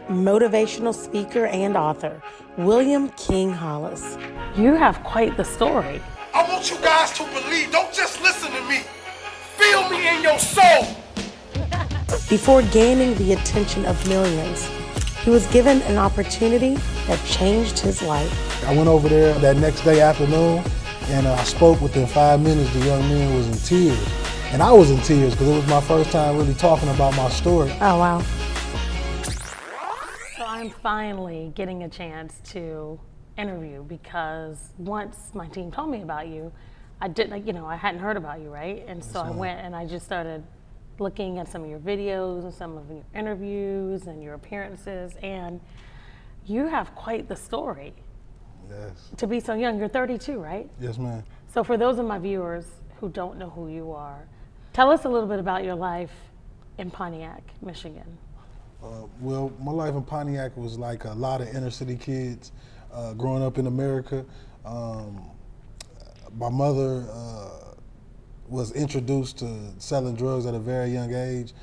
motivational speaker and author, William King Hollis. You have quite the story. I want you guys to believe. Don't just listen to me. Feel me in your soul. Before gaining the attention of millions, he was given an opportunity that changed his life. I went over there that next day afternoon, and I spoke. Within 5 minutes, the young man was in tears. And I was in tears because it was my first time really talking about my story. Oh, wow. So I'm finally getting a chance to interview, because once my team told me about you, I didn't, I hadn't heard about you, right? And so I went and I just started looking at some of your videos and some of your interviews and your appearances, and you have quite the story. Yes. To be so young. You're 32, right? Yes, ma'am. So for those of my viewers who don't know who you are, tell us a little bit about your life in Pontiac, Michigan. Well, my life in Pontiac was like a lot of inner city kids growing up in America. My mother was introduced to selling drugs at a very young age.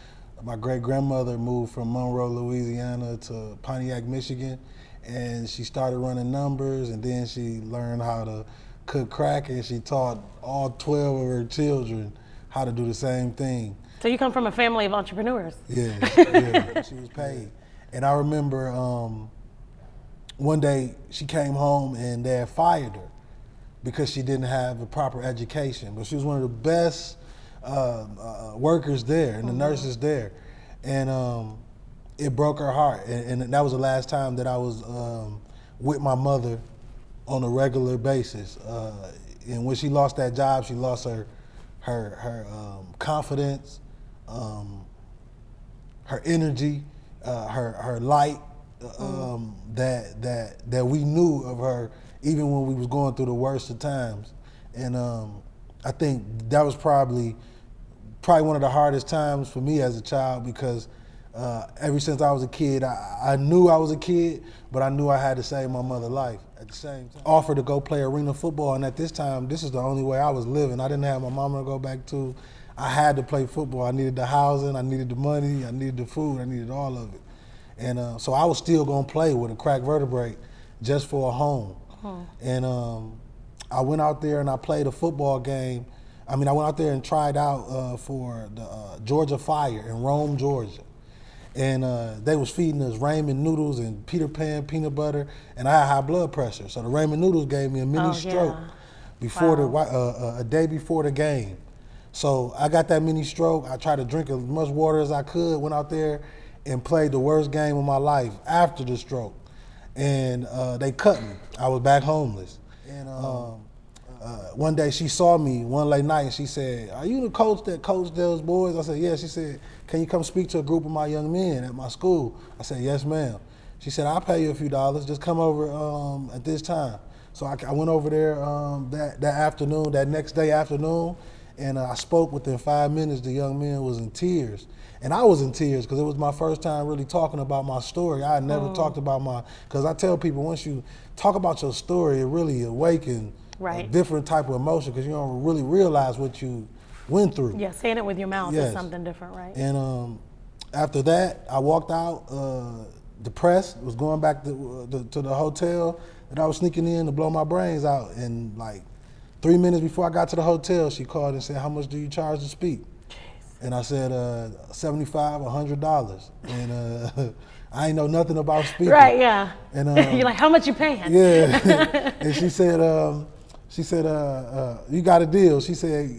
My great-grandmother moved from Monroe, Louisiana to Pontiac, Michigan, and she started running numbers, and then she learned how to cook crack, and she taught all 12 of her children how to do the same thing. So you come from a family of entrepreneurs. Yeah, she was paid. And I remember one day she came home and they had fired her because she didn't have a proper education. But she was one of the best workers there and the nurses there. And it broke her heart. And that was the last time that I was with my mother on a regular basis. And when she lost that job, she lost her confidence, her energy, her light that we knew of her even when we was going through the worst of times. And I think that was probably one of the hardest times for me as a child, because ever since I was a kid, I knew I was a kid, but I knew I had to save my mother's life at the same time. Offered to go play arena football, and at this time, this is the only way I was living. I didn't have my mama to go back to. I had to play football. I needed the housing, I needed the money, I needed the food, I needed all of it. And so I was still gonna play with a cracked vertebrae just for a home. And I went out there and I played a football game. I went out there and tried out for the Georgia Fire in Rome, Georgia. And they was feeding us ramen noodles and Peter Pan peanut butter, and I had high blood pressure. So the ramen noodles gave me a mini stroke before a day before the game. So I got that mini stroke. I tried to drink as much water as I could, went out there and played the worst game of my life after the stroke. And they cut me. I was back homeless. And one day she saw me one late night and she said, "Are you the coach that coached those boys?" I said, "Yeah." She said, "Can you come speak to a group of my young men at my school?" I said, "Yes, ma'am." She said, "I'll pay you a few dollars. Just come over at this time." So I went over there that afternoon, that next day afternoon, and I spoke. Within 5 minutes, the young man was in tears. And I was in tears because it was my first time really talking about my story. I had never talked about because I tell people, once you talk about your story, it really awakens a different type of emotion, because you don't really realize what you went through. Yeah, saying it with your mouth is something different, right? And after that, I walked out depressed, was going back to the hotel that I was sneaking in to blow my brains out. And like 3 minutes before I got to the hotel, she called and said, "How much do you charge to speak?" And I said, $75, $100. And I ain't know nothing about speaking. Right, yeah. And you're like, "How much you paying?" Yeah. And she said, "You got a deal." She said,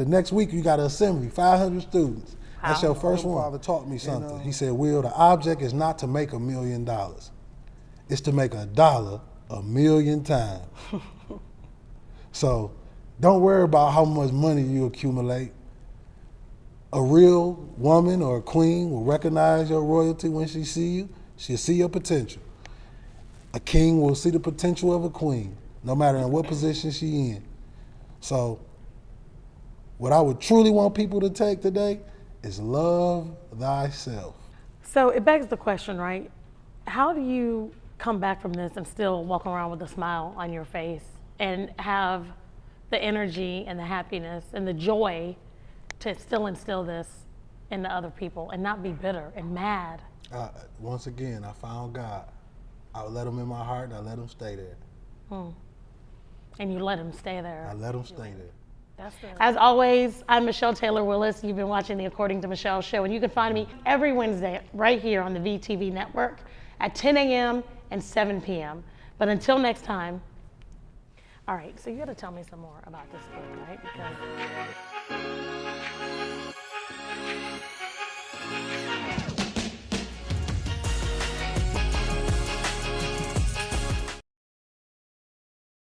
"Next week you got an assembly, 500 students. That's your first one." My father taught me something. He said, "Will, the object is not to make $1 million. It's to make $1 1,000,000 times." So don't worry about how much money you accumulate. A real woman or a queen will recognize your royalty when she see you. She'll see your potential. A king will see the potential of a queen, no matter in what position she in. So what I would truly want people to take today is love thyself. So it begs the question, right? How do you come back from this and still walk around with a smile on your face and have the energy and the happiness and the joy to still instill this into other people and not be bitter and mad? Once again, I found God. I let him in my heart, and I let him stay there. And you let him stay there. I let him stay there. That's good. As always, I'm Michelle Taylor Willis. You've been watching the According to Michelle show, and you can find me every Wednesday right here on the VTV network at 10 a.m. and 7 p.m. But until next time, all right, so you got to tell me some more about this book, right? Because